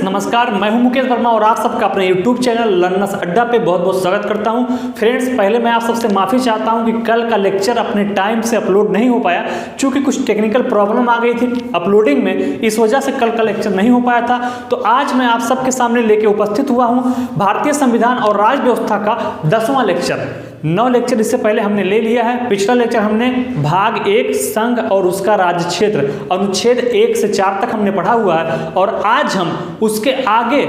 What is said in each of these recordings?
नमस्कार, मैं हूं मुकेश वर्मा और आप सबका अपने YouTube चैनल लर्नर्स अड्डा पे बहुत बहुत स्वागत करता हूं। फ्रेंड्स, पहले मैं आप सबसे माफ़ी चाहता हूं कि कल का लेक्चर अपने टाइम से अपलोड नहीं हो पाया, क्योंकि कुछ टेक्निकल प्रॉब्लम आ गई थी अपलोडिंग में, इस वजह से कल का लेक्चर नहीं हो पाया था। तो आज मैं आप सबके सामने लेके उपस्थित हुआ हूँ भारतीय संविधान और राज्य व्यवस्था का 10वां लेक्चर। 9 लेक्चर इससे पहले हमने ले लिया है। पिछला लेक्चर हमने भाग 1 संघ और उसका राज्य क्षेत्र अनुच्छेद 1 से 4 तक हमने पढ़ा हुआ है, और आज हम उसके आगे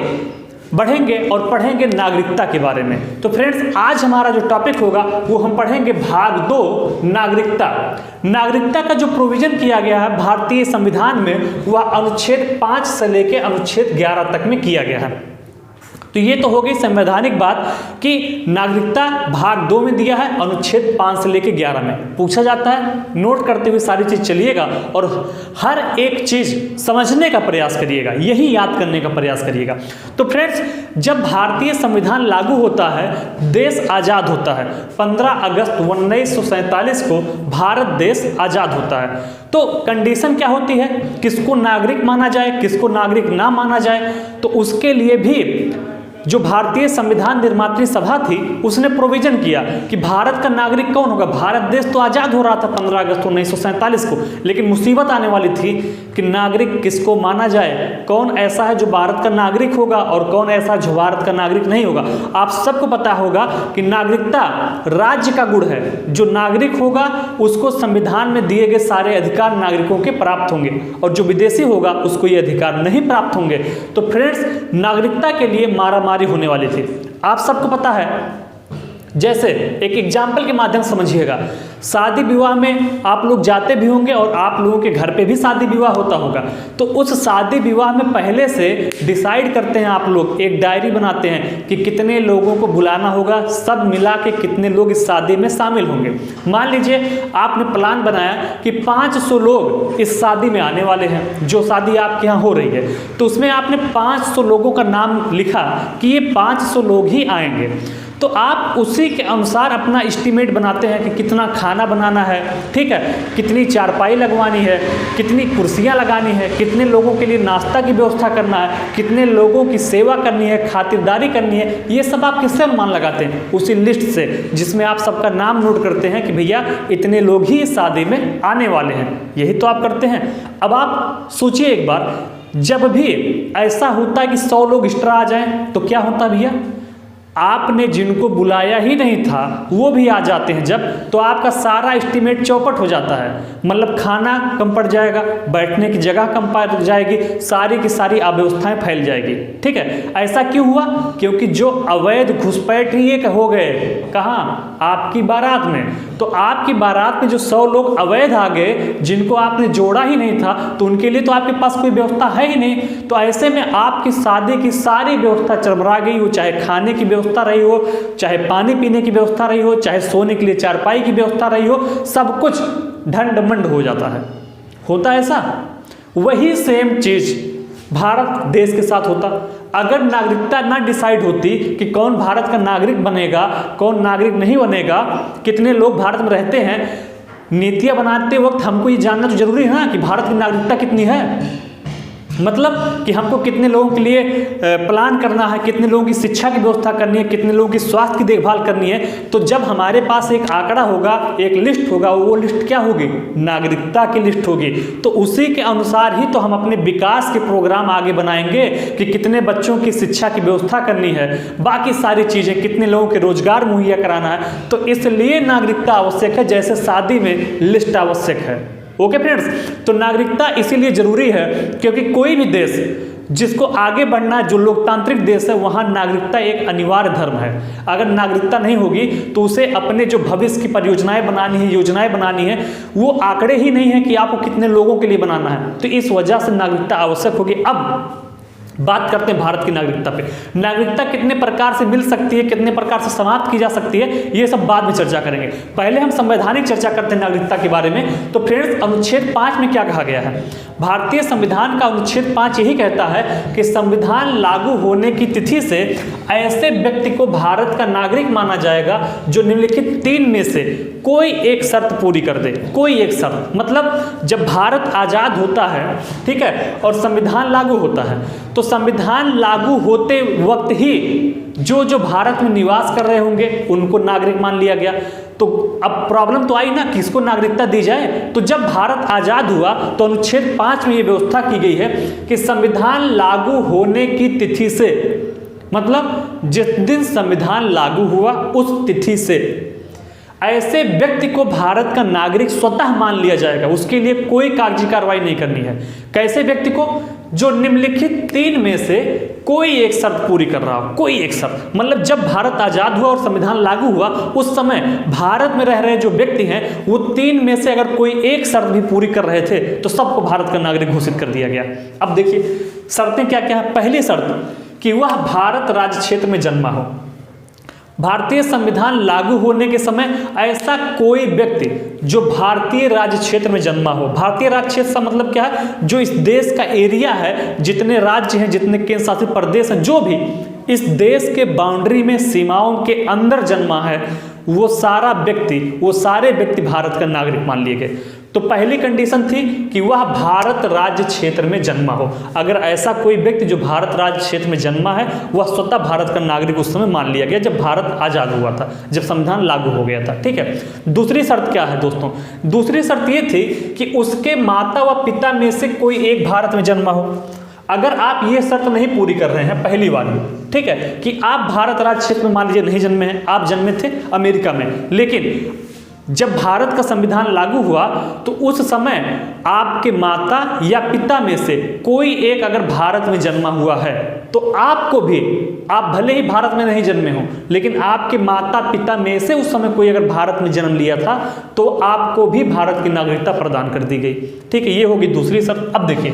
बढ़ेंगे और पढ़ेंगे नागरिकता के बारे में। तो फ्रेंड्स, आज हमारा जो टॉपिक होगा वो हम पढ़ेंगे भाग 2 नागरिकता। नागरिकता का जो प्रोविजन किया गया है भारतीय संविधान में वह अनुच्छेद 5 से लेकर अनुच्छेद 11 तक में किया गया है। तो ये तो हो गई संवैधानिक बात कि नागरिकता भाग 2 में दिया है, अनुच्छेद 5 से लेकर 11 में। पूछा जाता है, नोट करते हुए सारी चीज चलिएगा और हर एक चीज समझने का प्रयास करिएगा, यही याद करने का प्रयास करिएगा। तो फ्रेंड्स, जब भारतीय संविधान लागू होता है, देश आजाद होता है, 15 अगस्त 1947 को भारत देश आजाद होता है। तो कंडीशन क्या होती है, किसको नागरिक माना जाए, किसको नागरिक ना माना जाए, तो उसके लिए भी जो भारतीय संविधान निर्मात्री सभा थी उसने प्रोविजन किया कि भारत का नागरिक कौन होगा। भारत देश तो आजाद हो रहा था 15 अगस्त 1947 को, लेकिन मुसीबत आने वाली थी कि नागरिक किसको माना जाए, कौन ऐसा है जो भारत का नागरिक होगा और कौन ऐसा जो भारत का नागरिक नहीं होगा। आप सबको पता होगा कि नागरिकता राज्य का गुण है, जो नागरिक होगा उसको संविधान में दिए गए सारे अधिकार नागरिकों के प्राप्त होंगे, और जो विदेशी होगा उसको ये अधिकार नहीं प्राप्त होंगे। तो फ्रेंड्स, नागरिकता के लिए मारामारी होने वाली थी। आप सबको पता है, जैसे एक एग्जाम्पल के माध्यम से समझिएगा, शादी विवाह में आप लोग जाते भी होंगे और आप लोगों के घर पे भी शादी विवाह होता होगा। तो उस शादी विवाह में पहले से डिसाइड करते हैं आप लोग, एक डायरी बनाते हैं कि कितने लोगों को बुलाना होगा, सब मिला के कितने लोग इस शादी में शामिल होंगे। मान लीजिए आपने प्लान बनाया कि 500 लोग इस शादी में आने वाले हैं, जो शादी आपके यहाँ हो रही है, तो उसमें आपने 500 लोगों का नाम लिखा कि ये 500 लोग ही आएंगे। तो आप उसी के अनुसार अपना एस्टीमेट बनाते हैं कि कितना खाना बनाना है, ठीक है, कितनी चारपाई लगवानी है, कितनी कुर्सियां लगानी है, कितने लोगों के लिए नाश्ता की व्यवस्था करना है, कितने लोगों की सेवा करनी है, खातिरदारी करनी है। ये सब आप किससे अनुमान लगाते हैं? उसी लिस्ट से, जिसमें आप सबका नाम नोट करते हैं कि भैया इतने लोग ही इस शादी में आने वाले हैं। यही तो आप करते हैं। अब आप सोचिए एक बार, जब भी ऐसा होता है कि 100 लोग एक्स्ट्रा आ जाएं तो क्या होता भैया, आपने जिनको बुलाया ही नहीं था वो भी आ जाते हैं जब, तो आपका सारा एस्टीमेट चौपट हो जाता है। मतलब खाना कम पड़ जाएगा, बैठने की जगह कम पड़ जाएगी, सारी की सारी अव्यवस्थाएं फैल जाएगी। ठीक है, ऐसा क्यों हुआ? क्योंकि जो अवैध घुसपैठ ही एक हो गए, कहाँ? आपकी बारात में। तो आपकी बारात में जो 100 लोग अवैध आ गए, जिनको आपने जोड़ा ही नहीं था, तो उनके लिए तो आपके पास कोई व्यवस्था है ही नहीं। तो ऐसे में आपकी शादी की सारी व्यवस्था चरमरा गई हो, चाहे खाने की व्यवस्था रही हो, चाहे पानी पीने की व्यवस्था रही हो, चाहे सोने के लिए चारपाई की व्यवस्था रही हो, सब कुछ ढंढ-मंड हो जाता है। होता है ऐसा? वही सेम चीज भारत देश के साथ होता। अगर नागरिकता ना डिसाइड होती कि कौन भारत का नागरिक बनेगा, कौन नागरिक नहीं बनेगा, कितने लोग भारत में रहते हैं, नीतियां बनाते वक्त हमको ये जानना तो जरूरी है ना कि भारत की नागरिकता कितनी है। मतलब कि हमको कितने लोगों के लिए प्लान करना है, कितने लोगों की शिक्षा की व्यवस्था करनी है, कितने लोगों की स्वास्थ्य की देखभाल करनी है। तो जब हमारे पास एक आंकड़ा होगा, एक लिस्ट होगा, वो लिस्ट क्या होगी? नागरिकता की लिस्ट होगी। तो उसी के अनुसार ही तो हम अपने विकास के प्रोग्राम आगे बनाएंगे कि कितने बच्चों की शिक्षा की व्यवस्था करनी है, बाकी सारी चीज़ें, कितने लोगों के रोजगार मुहैया कराना है। तो इसलिए नागरिकता आवश्यक है, जैसे शादी में लिस्ट आवश्यक है। ओके फ्रेंड्स, तो नागरिकता इसीलिए जरूरी है क्योंकि कोई भी देश जिसको आगे बढ़ना है, जो लोकतांत्रिक देश है, वहाँ नागरिकता एक अनिवार्य धर्म है। अगर नागरिकता नहीं होगी तो उसे अपने जो भविष्य की परियोजनाएं बनानी है, योजनाएं बनानी है, वो आंकड़े ही नहीं है कि आपको कितने लोगों के लिए बनाना है। तो इस वजह से नागरिकता आवश्यक होगी। अब बात करते हैं भारत की नागरिकता पे। नागरिकता कितने प्रकार से मिल सकती है, कितने प्रकार से समाप्त की जा सकती है, ये सब बाद में चर्चा करेंगे। पहले हम संवैधानिक चर्चा करते हैं नागरिकता के बारे में। तो फ्रेंड्स, अनुच्छेद 5 में क्या कहा गया है? भारतीय संविधान का अनुच्छेद 5 यही कहता है कि संविधान लागू होने की तिथि से ऐसे व्यक्ति को भारत का नागरिक माना जाएगा जो निम्नलिखित 3 में से कोई एक शर्त पूरी कर दे। कोई एक शर्त, मतलब जब भारत आजाद होता है, ठीक है, और संविधान लागू होता है, तो संविधान लागू होते वक्त ही जो जो भारत में निवास कर रहे होंगे उनको नागरिक मान लिया गया। तो अब प्रॉब्लम तो आई ना, किसको नागरिकता दी जाए। तो जब भारत आजाद हुआ तो अनुच्छेद 5 में यह व्यवस्था की गई है कि संविधान लागू होने की तिथि से, मतलब जिस दिन संविधान लागू हुआ उस तिथि से ऐसे व्यक्ति को भारत का नागरिक स्वतः मान लिया जाएगा। उसके लिए कोई कागजी कार्रवाई नहीं करनी है। कैसे व्यक्ति को? जो निम्नलिखित 3 में से कोई एक शर्त पूरी कर रहा हो, कोई एक शर्त। मतलब जब भारत आजाद हुआ और संविधान लागू हुआ उस समय भारत में रह रहे जो व्यक्ति हैं वो 3 में से अगर कोई एक शर्त भी पूरी कर रहे थे तो सबको भारत का नागरिक घोषित कर दिया गया। अब देखिए शर्तें क्या क्या है। पहली शर्त कि वह भारत राज्य क्षेत्र में जन्मा हो। भारतीय संविधान लागू होने के समय ऐसा कोई व्यक्ति जो भारतीय राज्य क्षेत्र में जन्मा हो। भारतीय राज्य क्षेत्र का मतलब क्या है? जो इस देश का एरिया है, जितने राज्य हैं, जितने केंद्र शासित प्रदेश हैं, जो भी इस देश के बाउंड्री में, सीमाओं के अंदर जन्मा है, वो सारे व्यक्ति भारत का नागरिक मान लिए गए। तो पहली कंडीशन थी कि वह भारत राज्य क्षेत्र में जन्मा हो। अगर ऐसा कोई व्यक्ति जो भारत राज्य क्षेत्र में जन्मा है वह स्वतः भारत का नागरिक उस समय मान लिया गया जब भारत आजाद हुआ था, जब संविधान लागू हो गया था। ठीक है। दूसरी शर्त क्या है दोस्तों? दूसरी शर्त यह थी कि उसके माता व पिता में से कोई एक भारत में जन्मा हो। अगर आप ये शर्त नहीं पूरी कर रहे हैं, पहली बार, ठीक है, कि आप भारत राज्य क्षेत्र में मान लीजिए नहीं जन्मे हैं, आप जन्मे थे अमेरिका में, लेकिन जब भारत का संविधान लागू हुआ तो उस समय आपके माता या पिता में से कोई एक अगर भारत में जन्मा हुआ है तो आपको भी, आप भले ही भारत में नहीं जन्मे हो लेकिन आपके माता पिता में से उस समय कोई अगर भारत में जन्म लिया था तो आपको भी भारत की नागरिकता प्रदान कर दी गई। ठीक है, ये होगी दूसरी शर्त। अब देखिए,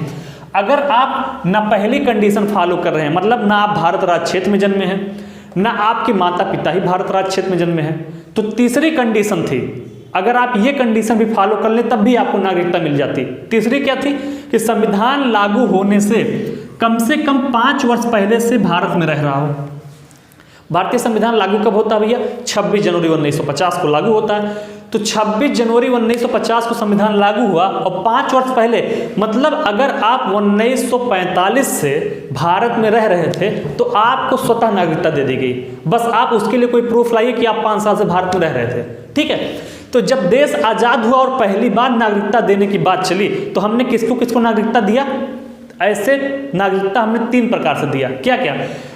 अगर आप ना पहली कंडीशन फॉलो कर रहे हैं, मतलब ना आप भारत राज्य क्षेत्र में जन्मे हैं, ना आपके माता पिता ही भारत राज्य क्षेत्र में जन्मे हैं, तो तीसरी कंडीशन थी, अगर आप ये कंडीशन भी फॉलो कर ले तब भी आपको नागरिकता मिल जाती। तीसरी क्या थी? कि संविधान लागू होने से कम 5 वर्ष पहले से भारत में रह रहा हो। भारतीय संविधान लागू कब होता है भैया? 26 जनवरी 1950 को लागू होता है। तो 26 जनवरी 1950 को संविधान लागू हुआ और 5 वर्ष पहले, मतलब अगर आप 1945 से भारत में रह रहे थे तो आपको स्वतः नागरिकता दे दी गई। बस आप उसके लिए कोई प्रूफ लाइए कि आप 5 साल से भारत में रह रहे थे। ठीक है, तो जब देश आजाद हुआ और पहली बार नागरिकता देने की बात चली तो हमने किसको किसको नागरिकता दिया? ऐसे नागरिकता हमने 3 प्रकार से दिया। क्या क्या?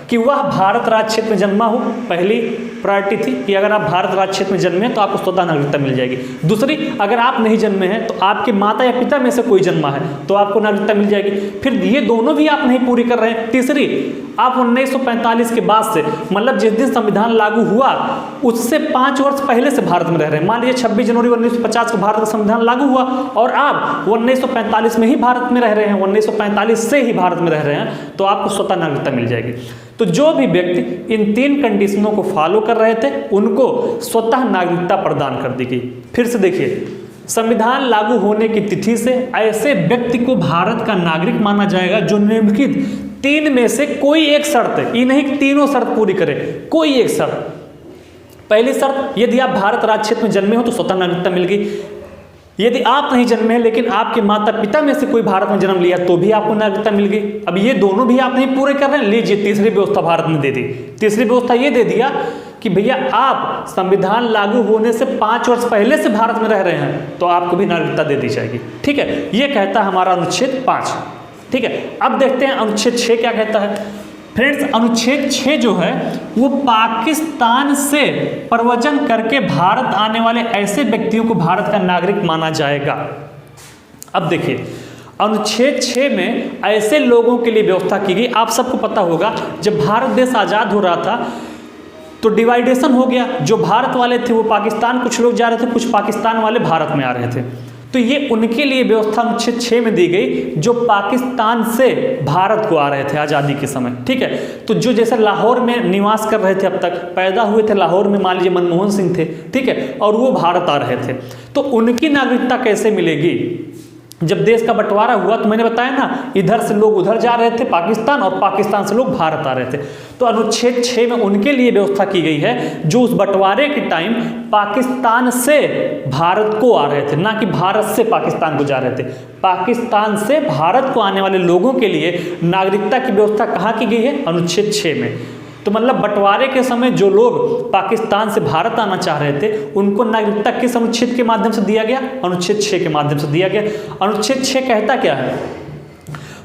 कि वह भारत राज्य क्षेत्र में जन्मा हो, पहली प्रायोरिटी थी कि अगर आप भारत राज्य क्षेत्र में जन्मे हैं तो आपको स्वतः नागरिकता मिल जाएगी। दूसरी, अगर आप नहीं जन्मे हैं तो आपके माता या पिता में से कोई जन्मा है तो आपको नागरिकता मिल जाएगी। फिर ये दोनों भी आप नहीं पूरी कर रहे हैं। तीसरी, आप 1945 के बाद से, मतलब जिस दिन संविधान लागू हुआ उससे 5 वर्ष पहले से भारत में रह रहे हैं। मान लीजिए 26 जनवरी 1950 को भारत का संविधान लागू हुआ और आप 1945 में ही भारत में रह रहे हैं, 1945 से ही भारत में रह रहे हैं, तो आपको स्वतः नागरिकता मिल जाएगी। तो जो भी व्यक्ति इन 3 कंडीशनों को फॉलो कर रहे थे उनको स्वतः नागरिकता प्रदान कर दी गई। फिर से देखिए, संविधान लागू होने की तिथि से ऐसे व्यक्ति को भारत का नागरिक माना जाएगा जो निम्नलिखित 3 में से कोई एक शर्त, ये नहीं कि तीनों शर्त पूरी करे, कोई एक शर्त। पहली शर्त, यदि आप भारत राज्य क्षेत्र में जन्मे हो तो स्वतः नागरिकता मिल गई। यदि आप नहीं जन्मे हैं लेकिन आपके माता पिता में से कोई भारत में जन्म लिया तो भी आपको नागरिकता मिल गई। अब ये दोनों भी आप नहीं पूरे कर रहे हैं, लीजिए तीसरी व्यवस्था भारत ने दे दी। तीसरी व्यवस्था ये दे दिया कि भैया आप संविधान लागू होने से 5 वर्ष पहले से भारत में रह रहे हैं तो आपको भी नागरिकता दे दी जाएगी। ठीक है, ये कहता है हमारा अनुच्छेद 5। ठीक है, अब देखते हैं अनुच्छेद 6 क्या कहता है। फ्रेंड्स, अनुच्छेद 6 जो है वो पाकिस्तान से प्रव्रजन करके भारत आने वाले ऐसे व्यक्तियों को भारत का नागरिक माना जाएगा। अब देखिए, अनुच्छेद 6 में ऐसे लोगों के लिए व्यवस्था की गई। आप सबको पता होगा जब भारत देश आज़ाद हो रहा था तो डिवाइडेशन हो गया। जो भारत वाले थे वो पाकिस्तान, कुछ लोग जा रहे थे, कुछ पाकिस्तान वाले भारत में आ रहे थे। तो ये उनके लिए व्यवस्था अनुच्छेद 6 में दी गई जो पाकिस्तान से भारत को आ रहे थे आज़ादी के समय। ठीक है, तो जो जैसे लाहौर में निवास कर रहे थे, अब तक पैदा हुए थे लाहौर में, मान लीजिए मनमोहन सिंह थे, ठीक है, और वो भारत आ रहे थे, तो उनकी नागरिकता कैसे मिलेगी? जब देश का बंटवारा हुआ तो मैंने बताया ना, इधर से लोग उधर जा रहे थे पाकिस्तान, और पाकिस्तान से लोग भारत आ रहे थे। तो अनुच्छेद 6 में उनके लिए व्यवस्था की गई है जो उस बंटवारे के टाइम पाकिस्तान से भारत को आ रहे थे, ना कि भारत से पाकिस्तान को जा रहे थे। पाकिस्तान से भारत को आने वाले लोगों के लिए नागरिकता की व्यवस्था कहाँ की गई है? अनुच्छेद 6 में। तो मतलब बंटवारे के समय जो लोग पाकिस्तान से भारत आना चाह रहे थे उनको नागरिकता किस अनुच्छेद के माध्यम से दिया गया? अनुच्छेद 6 के माध्यम से दिया गया। अनुच्छेद 6 कहता क्या है?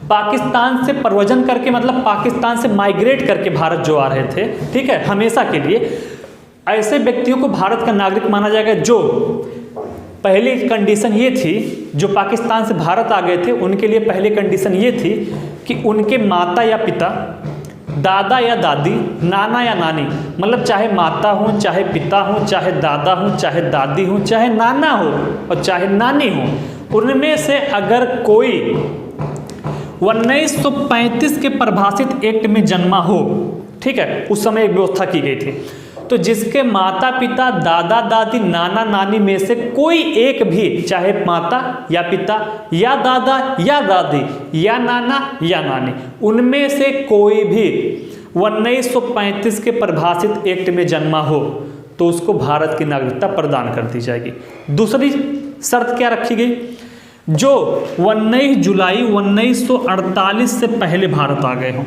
पाकिस्तान से प्रव्रजन करके, मतलब पाकिस्तान से माइग्रेट करके भारत जो आ रहे थे, ठीक है, हमेशा के लिए, ऐसे व्यक्तियों को भारत का नागरिक माना जाएगा। जो पहली कंडीशन ये थी, जो पाकिस्तान से भारत आ गए थे उनके लिए पहली कंडीशन ये थी कि उनके माता या पिता, दादा या दादी, नाना या नानी, मतलब चाहे माता हो, चाहे पिता हो, चाहे दादा हो, चाहे दादी हो, चाहे नाना हो और चाहे नानी हो, उनमें से अगर कोई 1935 के परिभाषित एक्ट में जन्मा हो, ठीक है, उस समय एक व्यवस्था की गई थी, तो जिसके माता पिता, दादा दादी, नाना नानी में से कोई एक भी, चाहे माता या पिता या दादा या दादी या नाना या नानी, उनमें से कोई भी 1935 के परिभाषित एक्ट में जन्मा हो तो उसको भारत की नागरिकता प्रदान कर दी जाएगी। दूसरी शर्त क्या रखी गई? जो 19 जुलाई 1948 से पहले भारत आ गए हों।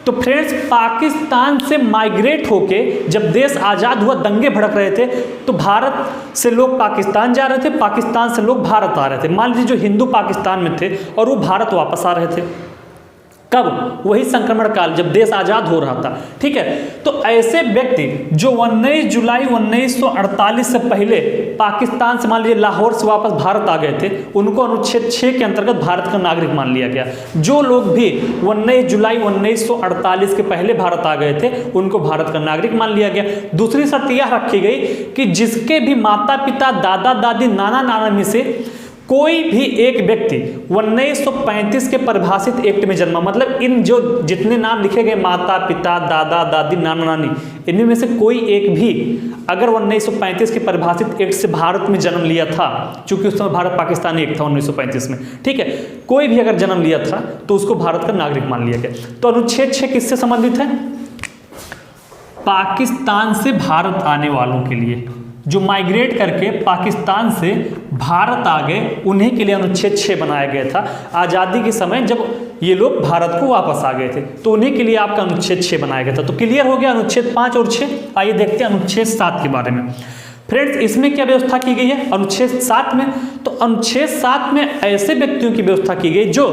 तो फ्रेंड्स, पाकिस्तान से माइग्रेट होके जब देश आज़ाद हुआ, दंगे भड़क रहे थे, तो भारत से लोग पाकिस्तान जा रहे थे, पाकिस्तान से लोग भारत आ रहे थे। मान लीजिए जो हिंदू पाकिस्तान में थे और वो भारत वापस आ रहे थे, कब? वही संक्रमण काल, जब देश आज़ाद हो रहा था, ठीक है। तो ऐसे व्यक्ति जो 19 जुलाई 1948 से पहले पाकिस्तान से, मान लीजिए लाहौर से वापस भारत आ गए थे, उनको अनुच्छेद 6 के अंतर्गत भारत का नागरिक मान लिया गया। जो लोग भी 19 जुलाई 1948 के पहले भारत आ गए थे उनको भारत का नागरिक मान लिया गया। दूसरी शर्त यह रखी गई कि जिसके भी माता पिता, दादा दादी, नाना नाना में से कोई भी एक व्यक्ति 1935 के परिभाषित एक्ट में जन्मा, मतलब इन जो जितने नाम लिखे गए, माता पिता, दादा दादी, नाना नानी, इनमें में से कोई एक भी अगर 1935 के परिभाषित एक्ट से भारत में जन्म लिया था, चूंकि उस समय भारत पाकिस्तान एक था 1935 में, ठीक है, कोई भी अगर जन्म लिया था तो उसको भारत का नागरिक मान लिया गया। तो अनुच्छेद 6 किससे संबंधित है? पाकिस्तान से भारत आने वालों के लिए, जो माइग्रेट करके पाकिस्तान से भारत आ गए, उन्हीं के लिए अनुच्छेद 6 बनाया गया था। आज़ादी के समय जब ये लोग भारत को वापस आ गए थे तो उन्हीं के लिए आपका अनुच्छेद 6 बनाया गया था। तो क्लियर हो गया अनुच्छेद 5 और 6। आइए देखते हैं अनुच्छेद 7 के बारे में। फ्रेंड्स, इसमें क्या व्यवस्था की गई है अनुच्छेद 7 में? तो अनुच्छेद 7 में ऐसे व्यक्तियों की व्यवस्था की गई जो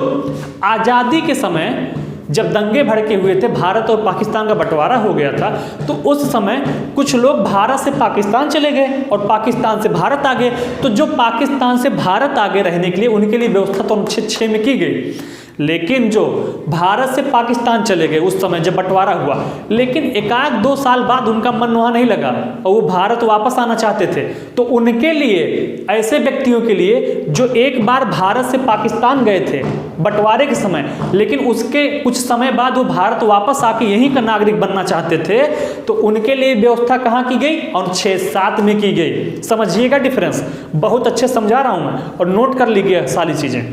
आज़ादी के समय, जब दंगे भड़के हुए थे, भारत और पाकिस्तान का बंटवारा हो गया था, तो उस समय कुछ लोग भारत से पाकिस्तान चले गए और पाकिस्तान से भारत आ गए। तो जो पाकिस्तान से भारत आगे रहने के लिए उनके लिए व्यवस्था तो अनुच्छेद 6 में की गई, लेकिन जो भारत से पाकिस्तान चले गए उस समय जब बंटवारा हुआ, लेकिन एकाध 2 साल बाद उनका मन वहाँ नहीं लगा और वो भारत वापस आना चाहते थे, तो उनके लिए, ऐसे व्यक्तियों के लिए जो एक बार भारत से पाकिस्तान गए थे बंटवारे के समय, लेकिन उसके कुछ समय बाद वो भारत वापस आके यहीं का नागरिक बनना चाहते थे, तो उनके लिए व्यवस्था कहाँ की गई? अनुच्छेद 7 में की गई। समझिएगा डिफरेंस, बहुत अच्छे समझा रहा हूँ मैं, और नोट कर लीजिए सारी चीज़ें।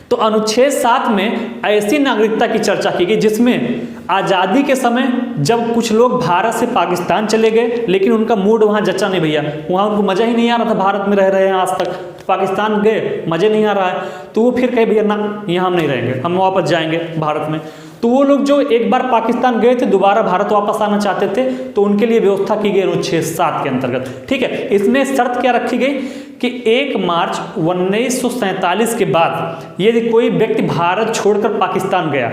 तो अनुच्छेद 7 में ऐसी नागरिकता की चर्चा की गई जिसमें आज़ादी के समय जब कुछ लोग भारत से पाकिस्तान चले गए, लेकिन उनका मूड वहाँ जचा नहीं भैया, वहाँ उनको मज़ा ही नहीं आ रहा था, भारत में रह रहे हैं आज तक, पाकिस्तान गए मज़े नहीं आ रहा है, तो वो फिर कहे भैया ना, यहाँ हम नहीं रहेंगे, हम वापस जाएंगे भारत में। तो वो लोग जो एक बार पाकिस्तान गए थे दोबारा भारत वापस आना चाहते थे, तो उनके लिए व्यवस्था की गई अनुच्छेद 7 के अंतर्गत, ठीक है। इसमें शर्त क्या रखी गई कि 1 मार्च 1947 के बाद यदि कोई व्यक्ति भारत छोड़कर पाकिस्तान गया,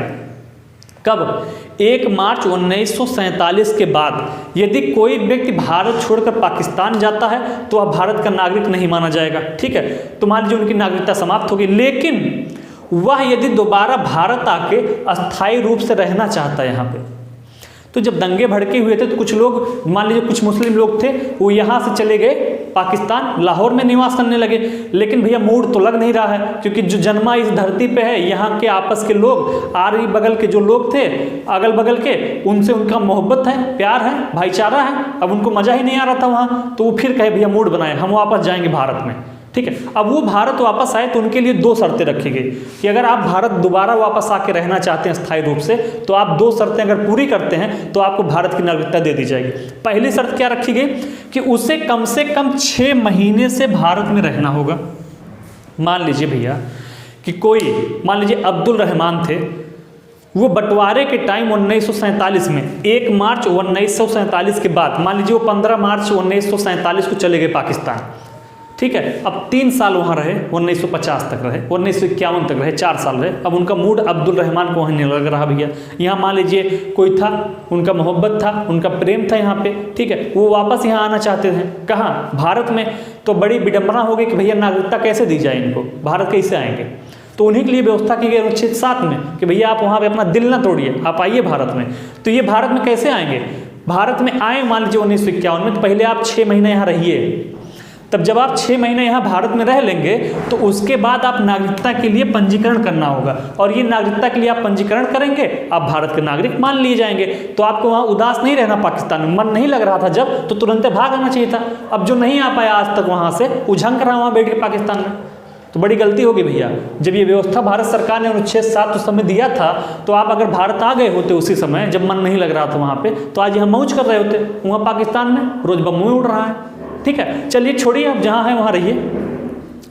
कब? 1 मार्च 1947 के बाद यदि कोई व्यक्ति भारत छोड़कर पाकिस्तान जाता है तो वह भारत का नागरिक नहीं माना जाएगा, ठीक है। तो मान लीजिए उनकी नागरिकता समाप्त होगी, लेकिन वह यदि दोबारा भारत आके अस्थायी रूप से रहना चाहता है यहाँ पे, तो जब दंगे भड़के हुए थे तो कुछ लोग, मान लीजिए कुछ मुस्लिम लोग थे, वो यहाँ से चले गए पाकिस्तान, लाहौर में निवास करने लगे, लेकिन भैया मूड तो लग नहीं रहा है, क्योंकि जो जन्मा इस धरती पे है, यहाँ के आपस के लोग, आरी बगल के जो लोग थे, अगल बगल के, उनसे उनका मोहब्बत है, प्यार है, भाईचारा है, अब उनको मज़ा ही नहीं आ रहा था वहाँ, तो वो फिर कहे भैया मूड बनाए हम वापस जाएंगे भारत में, ठीक है। अब वो भारत वापस आए तो उनके लिए 2 शर्तें रखी गई कि अगर आप भारत दोबारा वापस आके रहना चाहते हैं स्थायी रूप से, तो आप 2 शर्तें अगर पूरी करते हैं तो आपको भारत की नागरिकता दे दी जाएगी। पहली शर्त क्या रखी गई कि उसे कम से कम 6 महीने से भारत में रहना होगा। मान लीजिए भैया कि कोई, मान लीजिए अब्दुल रहमान थे, वो बंटवारे के टाइम 1947 में 1 मार्च 1947 के बाद, मान लीजिए वो 15 मार्च 1947 को चले गए पाकिस्तान, ठीक है। अब 3 साल वहाँ रहे, 1950 तक रहे, 1951 तक रहे, 4 साल रहे। अब उनका मूड अब्दुल रहमान को वहीं नहीं लग रहा भैया। यहाँ मान लीजिए कोई था, उनका मोहब्बत था, उनका प्रेम था यहाँ पे, ठीक है, वो वापस यहाँ आना चाहते थे। कहाँ? भारत में। तो बड़ी विडंबना हो गई कि भैया नागरिकता कैसे दी जाए इनको, भारत कैसे आएंगे। तो उन्हीं के लिए व्यवस्था की गई अनुच्छेद 7 में कि भैया आप वहाँ पे अपना दिल ना तोड़िए, आप आइए भारत में। तो ये भारत में कैसे आएंगे? भारत में आए मान लीजिए 1951 में, तो पहले आप 6 महीने यहाँ रहिए। तब जब आप 6 महीने यहाँ भारत में रह लेंगे तो उसके बाद आप नागरिकता के लिए पंजीकरण करना होगा, और ये नागरिकता के लिए आप पंजीकरण करेंगे, आप भारत के नागरिक मान लिए जाएंगे। तो आपको वहाँ उदास नहीं रहना, पाकिस्तान में मन नहीं लग रहा था जब, तो तुरंत भाग आना चाहिए था। अब जो नहीं आ पाया आज तक वहाँ से, उझंक रहा वहाँ बैठ के पाकिस्तान में, तो बड़ी गलती होगी भैया। जब ये व्यवस्था भारत सरकार ने अनुच्छेद 7 उस समय दिया था, तो आप अगर भारत आ गए होते उसी समय जब मन नहीं लग रहा था वहाँ पे, तो आज यहाँ मौज कर रहे होते। वहाँ पाकिस्तान में रोज बम में उड़ रहा है, ठीक है। चलिए छोड़िए, आप जहाँ हैं वहाँ रहिए।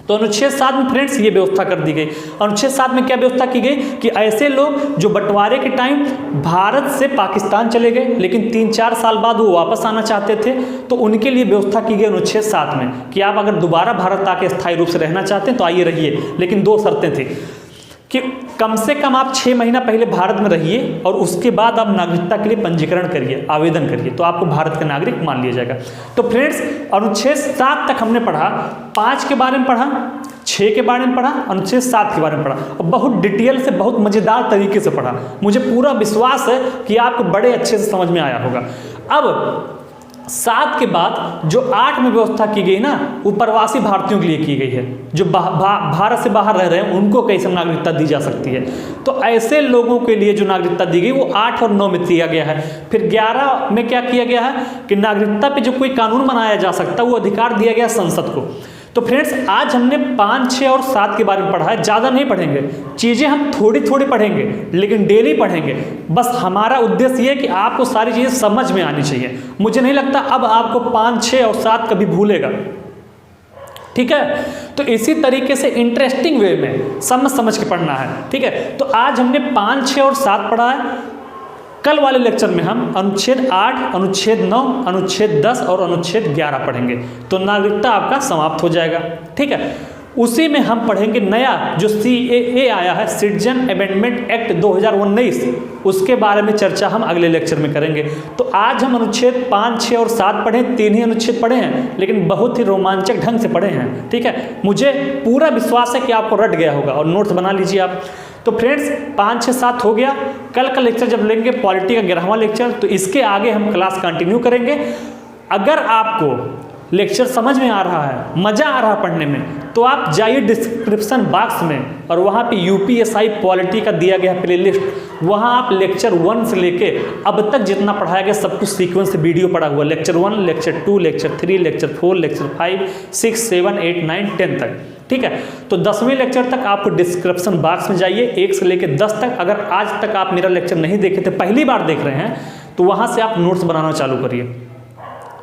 तो अनुच्छेद 7 में फ्रेंड्स ये व्यवस्था कर दी गई। अनुच्छेद 7 में क्या व्यवस्था की गई कि ऐसे लोग जो बंटवारे के टाइम भारत से पाकिस्तान चले गए लेकिन 3-4 साल बाद वो वापस आना चाहते थे, तो उनके लिए व्यवस्था की गई अनुच्छेद 7 में कि आप अगर दोबारा भारत आके स्थायी रूप से रहना चाहते हैं तो आइए रहिए, लेकिन 2 शर्तें थी कि कम से कम आप 6 महीना पहले भारत में रहिए और उसके बाद आप नागरिकता के लिए पंजीकरण करिए, आवेदन करिए, तो आपको भारत का नागरिक मान लिया जाएगा। तो फ्रेंड्स अनुच्छेद 7 तक हमने पढ़ा, 5 के बारे में पढ़ा, 6 के बारे में पढ़ा, अनुच्छेद 7 के बारे में पढ़ा, और बहुत डिटेल से, बहुत मज़ेदार तरीके से पढ़ा। मुझे पूरा विश्वास है कि आपको बड़े अच्छे से समझ में आया होगा। अब 7 के बाद जो 8 में व्यवस्था की गई ना, वो प्रवासी भारतीयों के लिए की गई है, जो भारत से बाहर रह रहे हैं, उनको कैसे नागरिकता दी जा सकती है। तो ऐसे लोगों के लिए जो नागरिकता दी गई वो 8 और 9 में दिया गया है। फिर 11 में क्या किया गया है कि नागरिकता पे जो कोई कानून बनाया जा सकता है वो अधिकार दिया गया संसद को। तो फ्रेंड्स आज हमने 5, 6 और 7 के बारे में पढ़ा है, ज़्यादा नहीं पढ़ेंगे, चीज़ें हम थोड़ी थोड़ी पढ़ेंगे लेकिन डेली पढ़ेंगे। बस हमारा उद्देश्य ये है कि आपको सारी चीज़ें समझ में आनी चाहिए। मुझे नहीं लगता अब आपको 5, 6 और 7 कभी भूलेगा, ठीक है। तो इसी तरीके से इंटरेस्टिंग वे में समझ के पढ़ना है, ठीक है। तो आज हमने 5, 6 और 7 पढ़ा है। कल वाले लेक्चर में हम अनुच्छेद 8, अनुच्छेद 9, अनुच्छेद 10 और अनुच्छेद 11 पढ़ेंगे, तो नागरिकता आपका समाप्त हो जाएगा, ठीक है। उसी में हम पढ़ेंगे नया जो CAA आया है, सिटीजन अमेंडमेंट एक्ट 2019, उसके बारे में चर्चा हम अगले लेक्चर में करेंगे। तो आज हम अनुच्छेद 5, 6 और 7 पढ़े, 3 ही अनुच्छेद पढ़े हैं, लेकिन बहुत ही रोमांचक ढंग से पढ़े हैं, ठीक है। मुझे पूरा विश्वास है कि आपको रट गया होगा, और नोट्स बना लीजिए आप। तो फ्रेंड्स 5, 6, 7 हो गया। कल का लेक्चर जब लेंगे पॉलिटी का 11वां लेक्चर, तो इसके आगे हम क्लास कंटिन्यू करेंगे। अगर आपको लेक्चर समझ में आ रहा है, मज़ा आ रहा है पढ़ने में, तो आप जाइए डिस्क्रिप्शन बॉक्स में, और वहाँ पे UPSI पॉलिटी का दिया गया प्लेलिस्ट, वहाँ आप लेक्चर 1 से लेके अब तक जितना पढ़ाया गया सब कुछ सीक्वेंस से वीडियो पढ़ा हुआ, lecture 1, lecture 2, lecture 3, lecture 4, lecture 5, 6, 7, 8, 9, 10 तक, ठीक है। तो 10वें लेक्चर तक आपको डिस्क्रिप्शन बॉक्स में जाइए, 1 से लेके 10 तक। अगर आज तक आप मेरा लेक्चर नहीं देखे थे, पहली बार देख रहे हैं, तो वहाँ से आप नोट्स बनाना चालू करिए।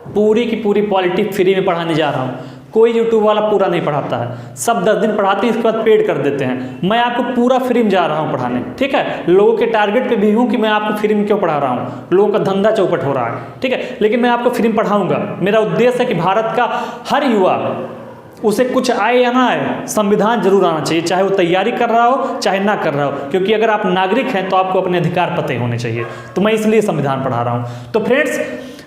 पूरी की पूरी पॉलिटी फ्री में पढ़ाने जा रहा हूँ, कोई यूट्यूब वाला पूरा नहीं पढ़ाता है, सब 10 दिन पढ़ाते हैं, इसके बाद पेड कर देते हैं। मैं आपको पूरा फ्री में जा रहा हूँ पढ़ाने, ठीक है। लोगों के टारगेट पे भी हूँ कि मैं आपको फ्री में क्यों पढ़ा रहा हूँ, लोगों का धंधा चौपट हो रहा है, ठीक है, लेकिन मैं आपको फ्री में पढ़ाऊँगा। मेरा उद्देश्य है कि भारत का हर युवा, उसे कुछ आए या ना आए, संविधान जरूर आना चाहिए, चाहे वो तैयारी कर रहा हो चाहे ना कर रहा हो, क्योंकि अगर आप नागरिक हैं तो आपको अपने अधिकार पते होने चाहिए। तो मैं इसलिए संविधान पढ़ा रहा हूँ। तो फ्रेंड्स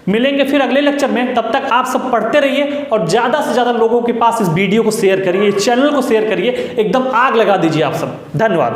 मिलेंगे फिर अगले लेक्चर में, तब तक आप सब पढ़ते रहिए और ज़्यादा से ज़्यादा लोगों के पास इस वीडियो को शेयर करिए, इस चैनल को शेयर करिए, एकदम आग लगा दीजिए आप सब। धन्यवाद।